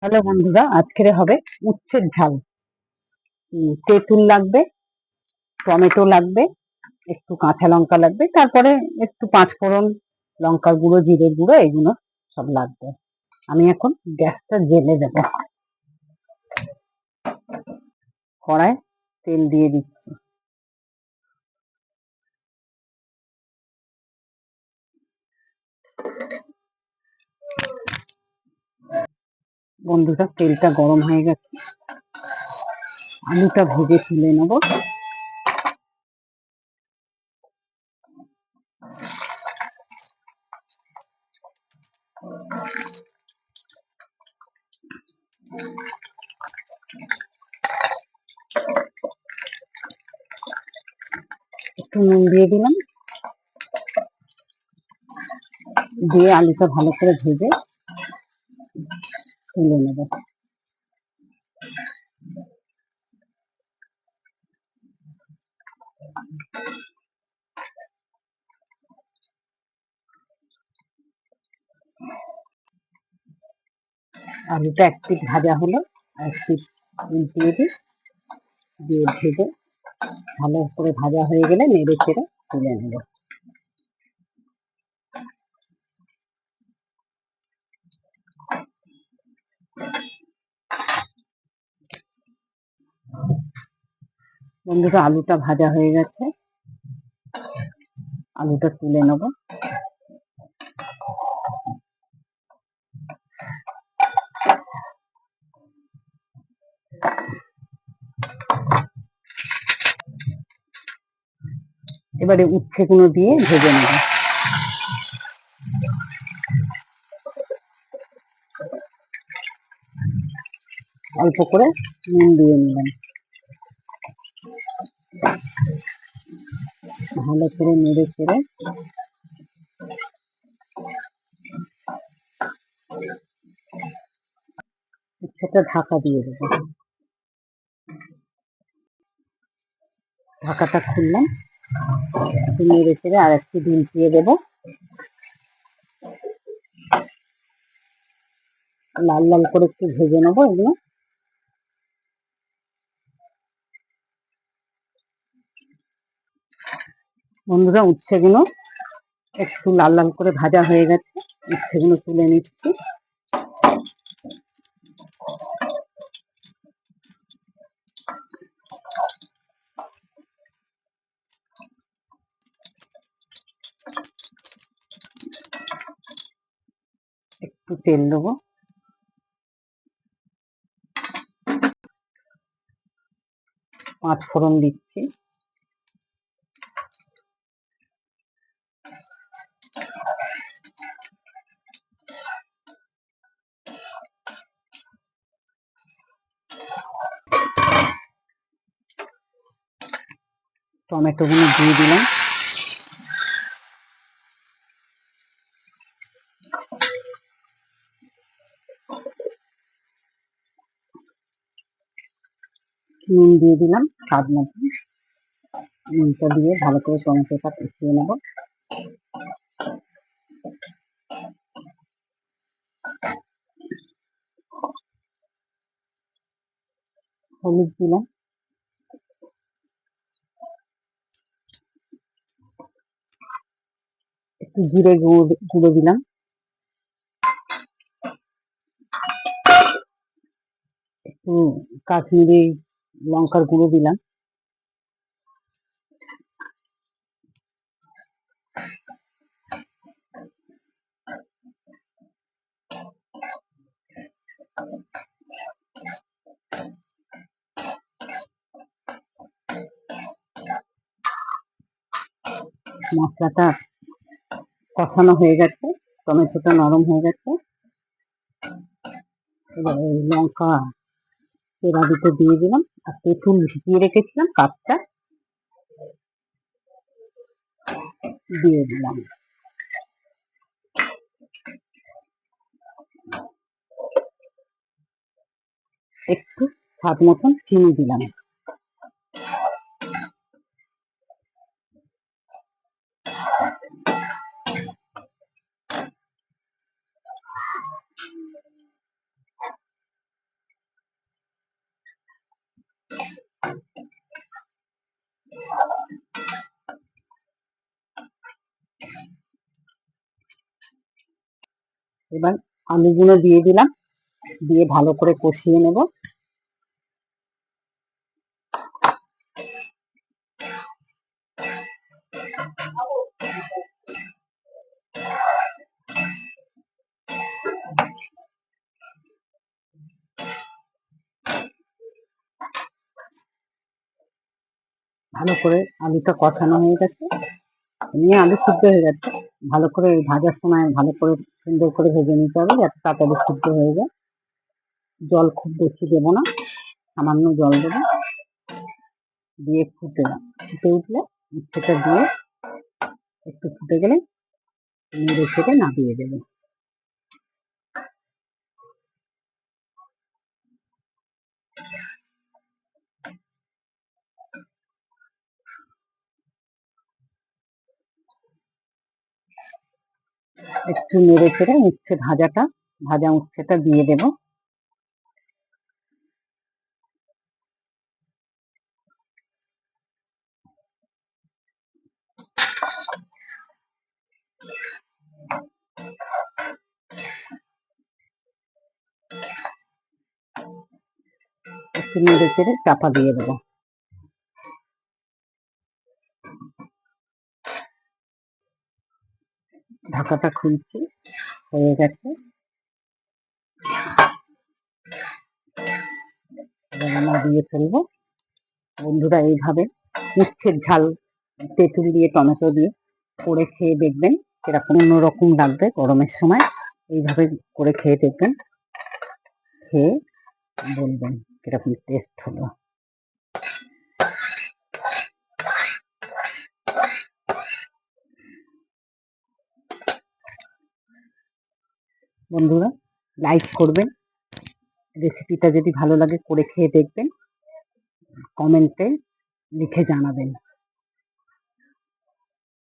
Hello বন্ধুরা, আজকের হবে উচ্ছের ঝাল। তেঁতুল লাগবে, টমেটো লাগবে, একটু কাঁচা লঙ্কা লাগবে, তারপরে একটু পাঁচফোড়ন, লঙ্কার গুঁড়ো, জিরের গুঁড়ো এগুলো সব লাগবে। আমি এখন গ্যাসটা জ্বেলে দেব। কড়ায় তেল দিয়ে দিচ্ছি। বন্ধুরা, তেলটা গরম হয়ে গেছে, আলুটা ভেজে তুলে নেব। একটু নুন দিয়ে দিলাম, দিয়ে আলুটা ভালো করে ভেজে তুলে নেব। আলুটা এক পিঠ ভাজা হলো, এক পিঠ উল্টিয়ে দিই, দিয়ে ভেজে ভালো করে ভাজা হয়ে গেলে নেড়ে চেড়ে তুলে নেব। বন্ধুরা, আলুটা ভাজা হয়ে গেছে, আলুটা তুলে নেব। এবারে উচ্ছেগুলো দিয়ে ভেজে নেব। অল্প করে নুন দিয়ে নিলাম, ভালো করে নেড়ে চেড়ে উচ্ছেটা ঢাকা দিয়ে দেবো। ঢাকাটা খুললাম, একটু নেড়ে চেড়ে আর একটু ডিম দিয়ে দেবো। লাল লাল করে একটু ভেজে নেবো এগুলো। বন্ধুরা, উচ্ছেগুলো একটু লাল লাল করে ভাজা হয়ে গেছে, উচ্ছেগুলো তুলে নিচ্ছি। একটু তেল দেবো, পাঁচফোড়ন দিচ্ছি, টমেটোগুলো দিয়ে দিলাম, নুন দিয়ে দিলাম স্বাদ মতো। নুনটা দিয়ে ভালো করে টমেটোটা কষিয়ে নেব। হলুদ দিলাম, একটু জিরে গুঁড়ো দিলাম, একটু কাশ্মীরি লঙ্কার গুঁড়ো দিলাম, মশলাটা কষানো হয়ে গেছে, টমেটোটা নরম হয়ে গেছে। এবার লঙ্কা চেরা দুটো দিয়ে দিলাম, আর তেঁতুল ভিজিয়ে রেখেছিলাম কাপটা দিয়ে দিলাম। একটু স্বাদ মতন চিনি দিলাম। এবার আলুগুলো দিয়ে দিলাম, দিয়ে ভালো করে কষিয়ে নেব। ভালো করে আলুটা কষানো হয়ে গেছে, নিয়ে আলু সিদ্ধ হয়ে গেছে। ভালো করে ভাজার সময় ভালো করে সুন্দর করে ভেজে নিতে হবে যাতে তাড়াতাড়ি সিদ্ধ হয়ে যায়। জল খুব বেশি দেবো না, সামান্য জল দেবো, দিয়ে ফুটে উঠলে উচ্ছেটা দিয়ে একটু ফুটে গেলে নেড়ে ছেড়ে নামিয়ে দেবো। একটু নেড়ে ছেড়ে ভাজা উচ্ছেটা দিয়ে দেবো। একটু নেড়ে ছেড়ে চাপা দিয়ে দেবো। ঢাকাটা খুলছি, হয়ে গেছে। দিয়ে ফেলবো। বন্ধুরা এইভাবে উচ্ছের ঝাল তেঁতুল দিয়ে টমেটো দিয়ে করে খেয়ে দেখবেন, সেরকম অন্যরকম লাগবে গরমের সময়। এইভাবে করে খেয়ে দেখবেন, খেয়ে বলবেন কিরকম টেস্ট হলো। বন্ধুরা লাইক করবেন, রেসিপিটা যদি ভালো লাগে করে খেয়ে দেখবেন, কমেন্টে লিখে জানাবেন।